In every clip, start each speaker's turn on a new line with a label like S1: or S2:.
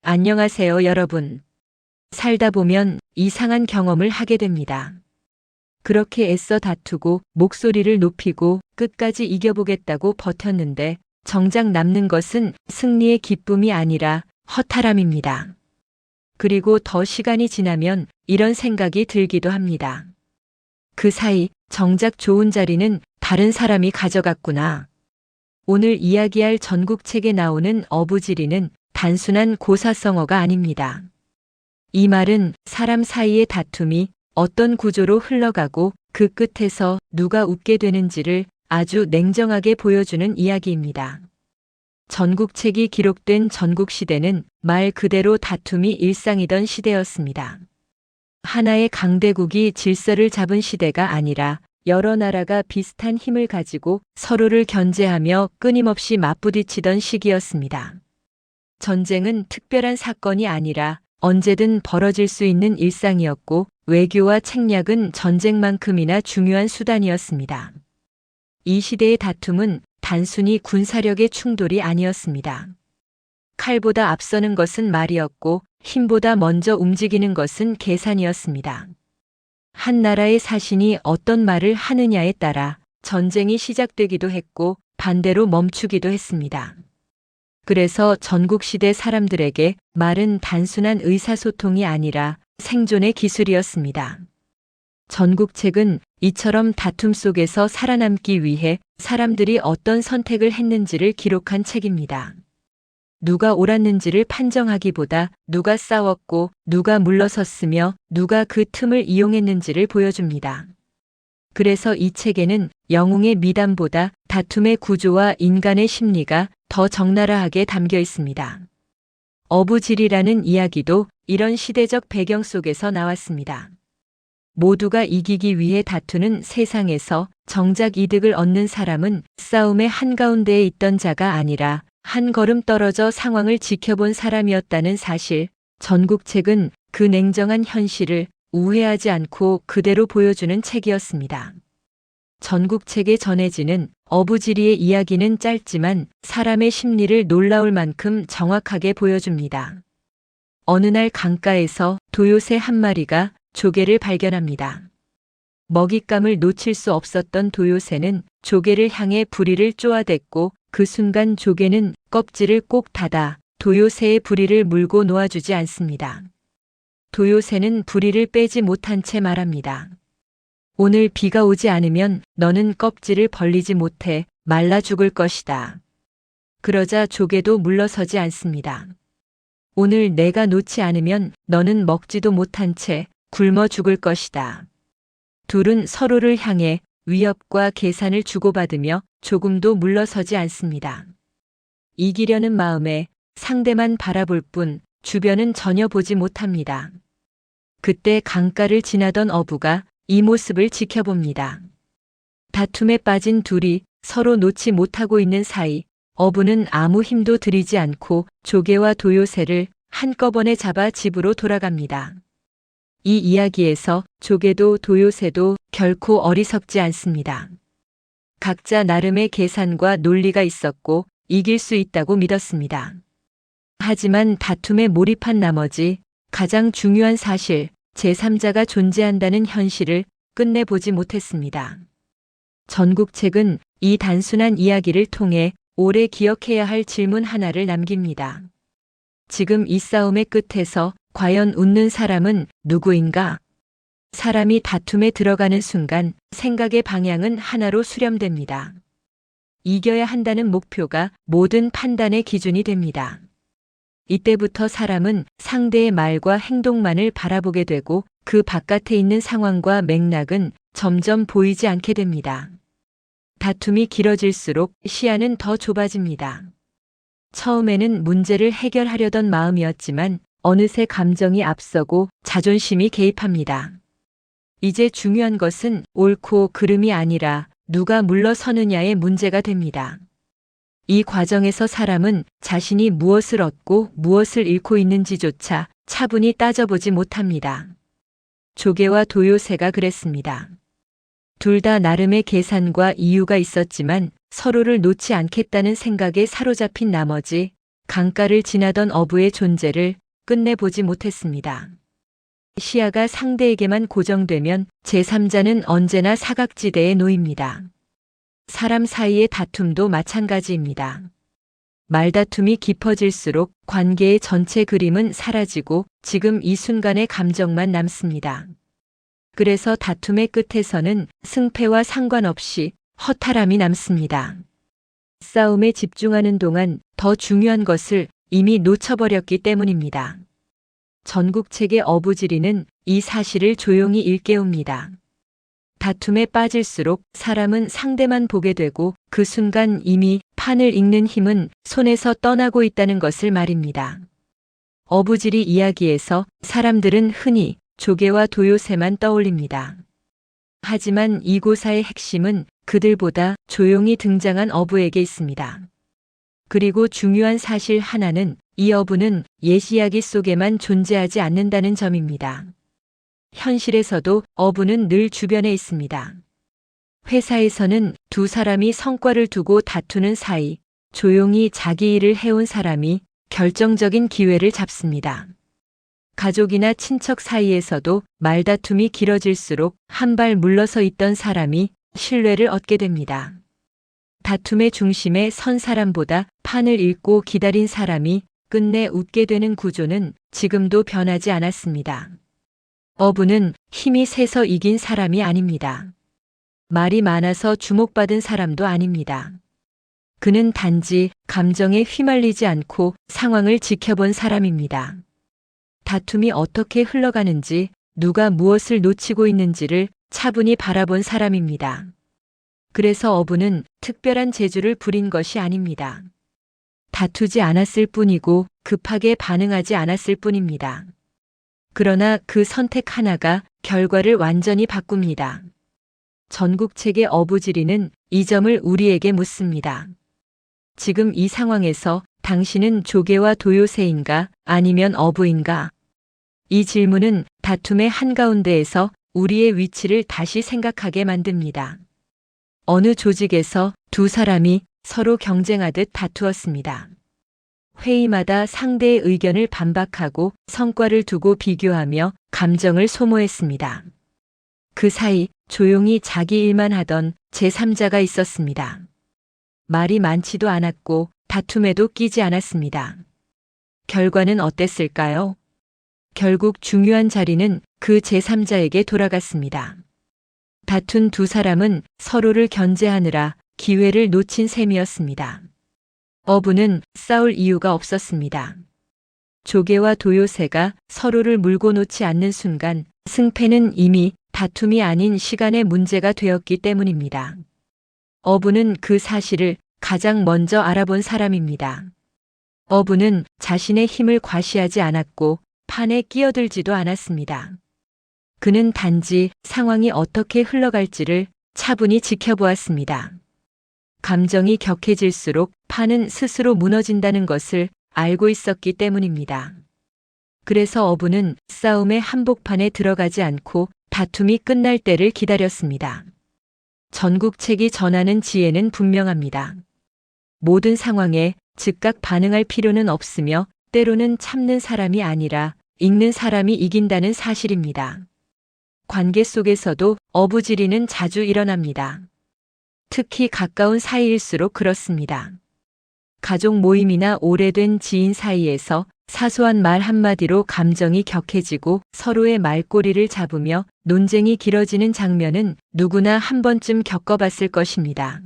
S1: 안녕하세요, 여러분. 살다 보면 이상한 경험을 하게 됩니다. 그렇게 애써 다투고 목소리를 높이고 끝까지 이겨보겠다고 버텼는데 정작 남는 것은 승리의 기쁨이 아니라 허탈함입니다. 그리고 더 시간이 지나면 이런 생각이 들기도 합니다. 그 사이 정작 좋은 자리는 다른 사람이 가져갔구나. 오늘 이야기할 전국책에 나오는 어부지리는 단순한 고사성어가 아닙니다. 이 말은 사람 사이의 다툼이 어떤 구조로 흘러가고 그 끝에서 누가 웃게 되는지를 아주 냉정하게 보여주는 이야기입니다. 전국책이 기록된 전국시대는 말 그대로 다툼이 일상이던 시대였습니다. 하나의 강대국이 질서를 잡은 시대가 아니라 여러 나라가 비슷한 힘을 가지고 서로를 견제하며 끊임없이 맞부딪히던 시기였습니다. 전쟁은 특별한 사건이 아니라 언제든 벌어질 수 있는 일상이었고 외교와 책략은 전쟁만큼이나 중요한 수단이었습니다. 이 시대의 다툼은 단순히 군사력의 충돌이 아니었습니다. 칼보다 앞서는 것은 말이었고 힘보다 먼저 움직이는 것은 계산이었습니다. 한 나라의 사신이 어떤 말을 하느냐에 따라 전쟁이 시작되기도 했고 반대로 멈추기도 했습니다. 그래서 전국시대 사람들에게 말은 단순한 의사소통이 아니라 생존의 기술이었습니다. 전국책은 이처럼 다툼 속에서 살아남기 위해 사람들이 어떤 선택을 했는지를 기록한 책입니다. 누가 옳았는지를 판정하기보다 누가 싸웠고 누가 물러섰으며 누가 그 틈을 이용했는지를 보여줍니다. 그래서 이 책에는 영웅의 미담보다 다툼의 구조와 인간의 심리가 더 적나라하게 담겨 있습니다. 어부지리라는 이야기도 이런 시대적 배경 속에서 나왔습니다. 모두가 이기기 위해 다투는 세상에서 정작 이득을 얻는 사람은 싸움의 한가운데에 있던 자가 아니라 한 걸음 떨어져 상황을 지켜본 사람이었다는 사실, 전국책은 그 냉정한 현실을 우회하지 않고 그대로 보여주는 책이었습니다. 전국책에 전해지는 어부지리의 이야기는 짧지만 사람의 심리를 놀라울 만큼 정확하게 보여줍니다. 어느 날 강가에서 도요새 한 마리가 조개를 발견합니다. 먹잇감을 놓칠 수 없었던 도요새는 조개를 향해 부리를 쪼아댔고 그 순간 조개는 껍질을 꼭 닫아 도요새의 부리를 물고 놓아주지 않습니다. 도요새는 부리를 빼지 못한 채 말합니다. 오늘 비가 오지 않으면 너는 껍질을 벌리지 못해 말라 죽을 것이다. 그러자 조개도 물러서지 않습니다. 오늘 내가 놓지 않으면 너는 먹지도 못한 채 굶어 죽을 것이다. 둘은 서로를 향해 위협과 계산을 주고받으며 조금도 물러서지 않습니다. 이기려는 마음에 상대만 바라볼 뿐 주변은 전혀 보지 못합니다. 그때 강가를 지나던 어부가 이 모습을 지켜봅니다. 다툼에 빠진 둘이 서로 놓지 못하고 있는 사이 어부는 아무 힘도 들이지 않고 조개와 도요새를 한꺼번에 잡아 집으로 돌아갑니다. 이 이야기에서 조개도 도요새도 결코 어리석지 않습니다. 각자 나름의 계산과 논리가 있었고 이길 수 있다고 믿었습니다. 하지만 다툼에 몰입한 나머지 가장 중요한 사실, 제3자가 존재한다는 현실을 끝내보지 못했습니다. 전국책은 이 단순한 이야기를 통해 오래 기억해야 할 질문 하나를 남깁니다. 지금 이 싸움의 끝에서 과연 웃는 사람은 누구인가? 사람이 다툼에 들어가는 순간 생각의 방향은 하나로 수렴됩니다. 이겨야 한다는 목표가 모든 판단의 기준이 됩니다. 이때부터 사람은 상대의 말과 행동만을 바라보게 되고 그 바깥에 있는 상황과 맥락은 점점 보이지 않게 됩니다. 다툼이 길어질수록 시야는 더 좁아집니다. 처음에는 문제를 해결하려던 마음이었지만 어느새 감정이 앞서고 자존심이 개입합니다. 이제 중요한 것은 옳고 그름이 아니라 누가 물러서느냐의 문제가 됩니다. 이 과정에서 사람은 자신이 무엇을 얻고 무엇을 잃고 있는지조차 차분히 따져보지 못합니다. 조개와 도요새가 그랬습니다. 둘 다 나름의 계산과 이유가 있었지만 서로를 놓지 않겠다는 생각에 사로잡힌 나머지 강가를 지나던 어부의 존재를 끝내보지 못했습니다. 시야가 상대에게만 고정되면 제3자는 언제나 사각지대에 놓입니다. 사람 사이의 다툼도 마찬가지입니다. 말다툼이 깊어질수록 관계의 전체 그림은 사라지고 지금 이 순간의 감정만 남습니다. 그래서 다툼의 끝에서는 승패와 상관없이 허탈함이 남습니다. 싸움에 집중하는 동안 더 중요한 것을 이미 놓쳐버렸기 때문입니다. 전국책의 어부지리는 이 사실을 조용히 일깨웁니다. 다툼에 빠질수록 사람은 상대만 보게 되고 그 순간 이미 판을 읽는 힘은 손에서 떠나고 있다는 것을 말입니다. 어부지리 이야기에서 사람들은 흔히 조개와 도요새만 떠올립니다. 하지만 이 고사의 핵심은 그들보다 조용히 등장한 어부에게 있습니다. 그리고 중요한 사실 하나는 이 어부는 옛 이야기 속에만 존재하지 않는다는 점입니다. 현실에서도 어부는 늘 주변에 있습니다. 회사에서는 두 사람이 성과를 두고 다투는 사이 조용히 자기 일을 해온 사람이 결정적인 기회를 잡습니다. 가족이나 친척 사이에서도 말다툼이 길어질수록 한 발 물러서 있던 사람이 신뢰를 얻게 됩니다. 다툼의 중심에 선 사람보다 판을 읽고 기다린 사람이 끝내 웃게 되는 구조는 지금도 변하지 않았습니다. 어부는 힘이 세서 이긴 사람이 아닙니다. 말이 많아서 주목받은 사람도 아닙니다. 그는 단지 감정에 휘말리지 않고 상황을 지켜본 사람입니다. 다툼이 어떻게 흘러가는지, 누가 무엇을 놓치고 있는지를 차분히 바라본 사람입니다. 그래서 어부는 특별한 재주를 부린 것이 아닙니다. 다투지 않았을 뿐이고 급하게 반응하지 않았을 뿐입니다. 그러나 그 선택 하나가 결과를 완전히 바꿉니다. 전국책의 어부지리는 이 점을 우리에게 묻습니다. 지금 이 상황에서 당신은 조개와 도요새인가 아니면 어부인가? 이 질문은 다툼의 한가운데에서 우리의 위치를 다시 생각하게 만듭니다. 어느 조직에서 두 사람이 서로 경쟁하듯 다투었습니다. 회의마다 상대의 의견을 반박하고 성과를 두고 비교하며 감정을 소모했습니다. 그 사이 조용히 자기 일만 하던 제3자가 있었습니다. 말이 많지도 않았고 다툼에도 끼지 않았습니다. 결과는 어땠을까요? 결국 중요한 자리는 그 제3자에게 돌아갔습니다. 다툰 두 사람은 서로를 견제하느라 기회를 놓친 셈이었습니다. 어부는 싸울 이유가 없었습니다. 조개와 도요새가 서로를 물고 놓지 않는 순간 승패는 이미 다툼이 아닌 시간의 문제가 되었기 때문입니다. 어부는 그 사실을 가장 먼저 알아본 사람입니다. 어부는 자신의 힘을 과시하지 않았고 판에 끼어들지도 않았습니다. 그는 단지 상황이 어떻게 흘러갈지를 차분히 지켜보았습니다. 감정이 격해질수록 판은 스스로 무너진다는 것을 알고 있었기 때문입니다. 그래서 어부는 싸움의 한복판에 들어가지 않고 다툼이 끝날 때를 기다렸습니다. 전국책이 전하는 지혜는 분명합니다. 모든 상황에 즉각 반응할 필요는 없으며 때로는 참는 사람이 아니라 읽는 사람이 이긴다는 사실입니다. 관계 속에서도 어부지리는 자주 일어납니다. 특히 가까운 사이일수록 그렇습니다. 가족 모임이나 오래된 지인 사이에서 사소한 말 한마디로 감정이 격해지고 서로의 말꼬리를 잡으며 논쟁이 길어지는 장면은 누구나 한 번쯤 겪어봤을 것입니다.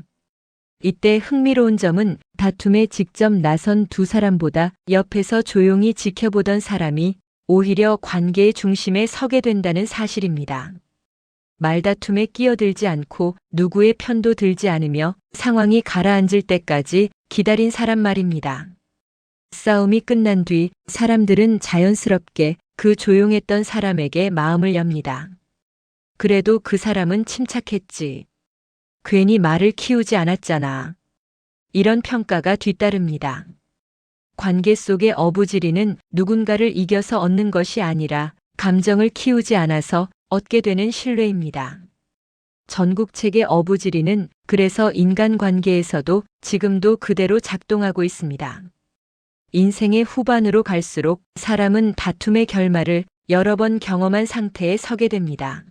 S1: 이때 흥미로운 점은 다툼에 직접 나선 두 사람보다 옆에서 조용히 지켜보던 사람이 오히려 관계의 중심에 서게 된다는 사실입니다. 말다툼에 끼어들지 않고 누구의 편도 들지 않으며 상황이 가라앉을 때까지 기다린 사람 말입니다. 싸움이 끝난 뒤 사람들은 자연스럽게 그 조용했던 사람에게 마음을 엽니다. 그래도 그 사람은 침착했지. 괜히 말을 키우지 않았잖아. 이런 평가가 뒤따릅니다. 관계 속의 어부지리는 누군가를 이겨서 얻는 것이 아니라 감정을 키우지 않아서 얻게 되는 신뢰입니다. 전국책의 어부지리는 그래서 인간관계에서도 지금도 그대로 작동하고 있습니다. 인생의 후반으로 갈수록 사람은 다툼의 결말을 여러 번 경험한 상태에 서게 됩니다.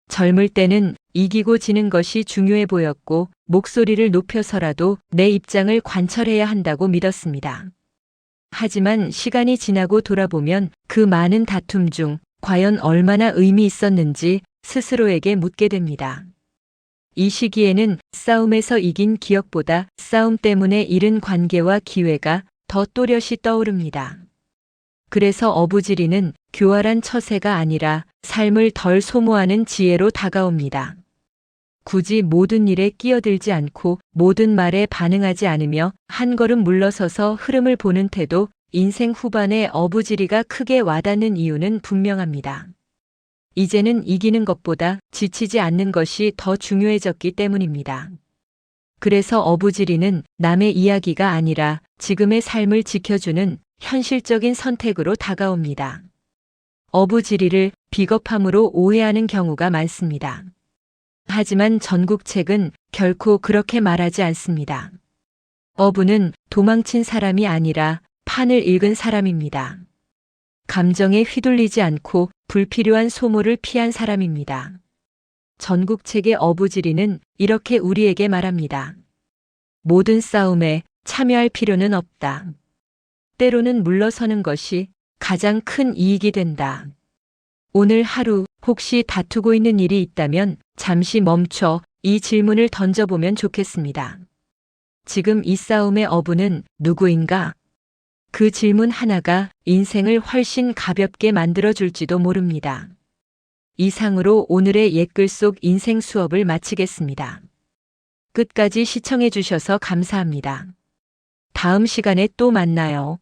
S1: 젊을 때는 이기고 지는 것이 중요해 보였고 목소리를 높여서라도 내 입장을 관철해야 한다고 믿었습니다. 하지만 시간이 지나고 돌아보면 그 많은 다툼 중 과연 얼마나 의미 있었는지 스스로에게 묻게 됩니다. 이 시기에는 싸움에서 이긴 기억보다 싸움 때문에 잃은 관계와 기회가 더 또렷이 떠오릅니다. 그래서 어부지리는 교활한 처세가 아니라 삶을 덜 소모하는 지혜로 다가옵니다. 굳이 모든 일에 끼어들지 않고 모든 말에 반응하지 않으며 한 걸음 물러서서 흐름을 보는 태도, 인생 후반에 어부지리가 크게 와닿는 이유는 분명합니다. 이제는 이기는 것보다 지치지 않는 것이 더 중요해졌기 때문입니다. 그래서 어부지리는 남의 이야기가 아니라 지금의 삶을 지켜주는 현실적인 선택으로 다가옵니다. 어부지리를 비겁함으로 오해하는 경우가 많습니다. 하지만 전국책은 결코 그렇게 말하지 않습니다. 어부는 도망친 사람이 아니라 판을 읽은 사람입니다. 감정에 휘둘리지 않고 불필요한 소모를 피한 사람입니다. 전국책의 어부지리는 이렇게 우리에게 말합니다. 모든 싸움에 참여할 필요는 없다. 때로는 물러서는 것이 가장 큰 이익이 된다. 오늘 하루 혹시 다투고 있는 일이 있다면 잠시 멈춰 이 질문을 던져보면 좋겠습니다. 지금 이 싸움의 어부는 누구인가? 그 질문 하나가 인생을 훨씬 가볍게 만들어줄지도 모릅니다. 이상으로 오늘의 옛글 속 인생 수업을 마치겠습니다. 끝까지 시청해 주셔서 감사합니다. 다음 시간에 또 만나요.